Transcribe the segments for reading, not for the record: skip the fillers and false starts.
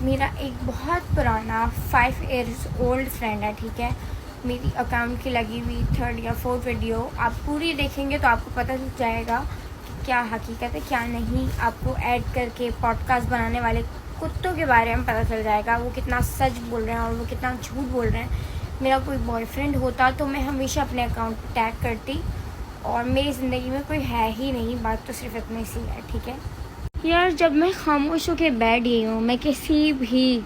میرا ایک بہت پرانا 5 ایئرز اولڈ فرینڈ ہے، ٹھیک ہے. میری اکاؤنٹ کی لگی ہوئی 3rd یا 4th ویڈیو آپ پوری دیکھیں گے تو آپ کو پتہ چل جائے گا کیا حقیقت ہے کیا نہیں. آپ کو ایڈ کر کے پوڈ کاسٹ بنانے والے کتوں کے بارے میں پتہ چل جائے گا وہ کتنا سچ بول رہے ہیں اور وہ کتنا جھوٹ بول رہے ہیں. میرا کوئی بوائے فرینڈ ہوتا تو میں ہمیشہ اپنے اکاؤنٹ پہ ٹیگ کرتی، اور میری زندگی میں کوئی ہے ہی نہیں. بات تو صرف اتنی سی ہے، ٹھیک ہے یار. جب میں خاموش ہو کے بیٹھ گئی ہوں، میں کسی بھی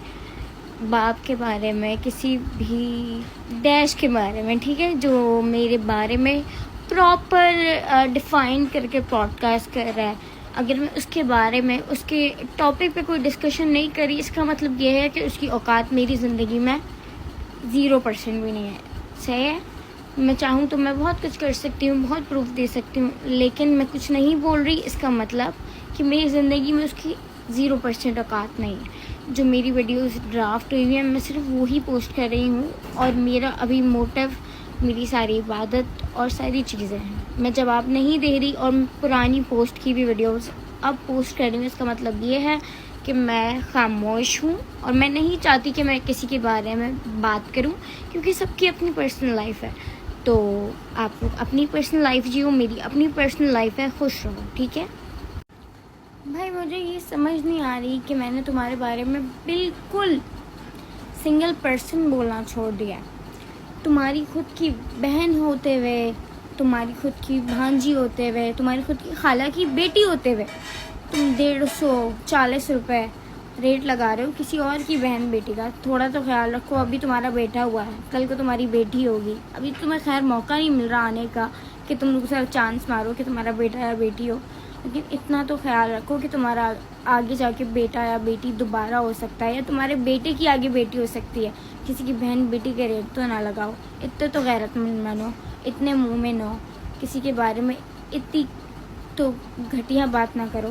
باپ کے بارے میں، کسی بھی ڈیش کے بارے میں، ٹھیک ہے، جو میرے بارے میں پراپر ڈیفائن کر کے پوڈ کاسٹ کر رہا ہے، اگر میں اس کے بارے میں اس کے ٹاپک پہ کوئی ڈسکشن نہیں کری، اس کا مطلب یہ ہے کہ اس کی اوقات میری زندگی میں 0% بھی نہیں ہے. صحیح ہے. میں چاہوں تو میں بہت کچھ کر سکتی ہوں، بہت پروف دے سکتی ہوں، لیکن میں کچھ نہیں بول رہی، اس کا مطلب کہ میری زندگی میں اس کی 0% اوقات نہیں ہے. جو میری ویڈیوز ڈرافٹ ہوئی ہیں میں صرف وہی پوسٹ کر رہی ہوں، اور میرا ابھی موٹیو میری ساری عبادت اور ساری چیزیں ہیں. میں جواب نہیں دے رہی اور پرانی پوسٹ کی بھی ویڈیوز اب پوسٹ کر رہی ہوں. اس کا مطلب یہ ہے کہ میں خاموش ہوں، اور میں نہیں چاہتی کہ میں کسی کے بارے میں بات کروں، کیونکہ سب کی اپنی پرسنل لائف ہے. تو آپ لوگ اپنی پرسنل لائف جیو، میری اپنی پرسنل لائف ہے، خوش رہو، ٹھیک ہے. بھائی مجھے یہ سمجھ نہیں آ رہی کہ میں نے تمہارے بارے میں بالکل سنگل پرسن بولنا چھوڑ دیا. تمہاری خود کی بہن ہوتے ہوئے، تمہاری خود کی بھانجی ہوتے ہوئے، تمہاری خود کی خالہ کی بیٹی ہوتے ہوئے تم 150-40 روپے ریٹ لگا رہے ہو کسی اور کی بہن بیٹی کا. تھوڑا تو خیال رکھو. ابھی تمہارا بیٹا ہوا ہے، کل کو تمہاری بیٹی ہوگی. ابھی تمہیں خیر موقع نہیں مل رہا آنے کا کہ تم لوگ سے چانس مارو کہ تمہارا بیٹا یا بیٹی ہو، لیکن اتنا تو خیال رکھو کہ تمہارا آگے جا کے بیٹا یا بیٹی دوبارہ ہو سکتا ہے، یا تمہارے بیٹے کی آگے بیٹی ہو سکتی ہے. کسی کی بہن بیٹی کے ریٹ تو نہ لگاؤ. اتنے تو غیرت مند بنو، اتنے منہ میں نہ ہو، کسی کے بارے میں اتنی تو گھٹیا بات نہ کرو.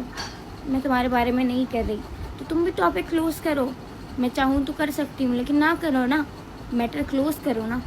میں تمہارے بارے میں نہیں کر رہی تو تم بھی ٹاپک کلوز کرو. میں چاہوں تو کر سکتی ہوں، لیکن نہ کرو نا، میٹر کلوز کرو نا.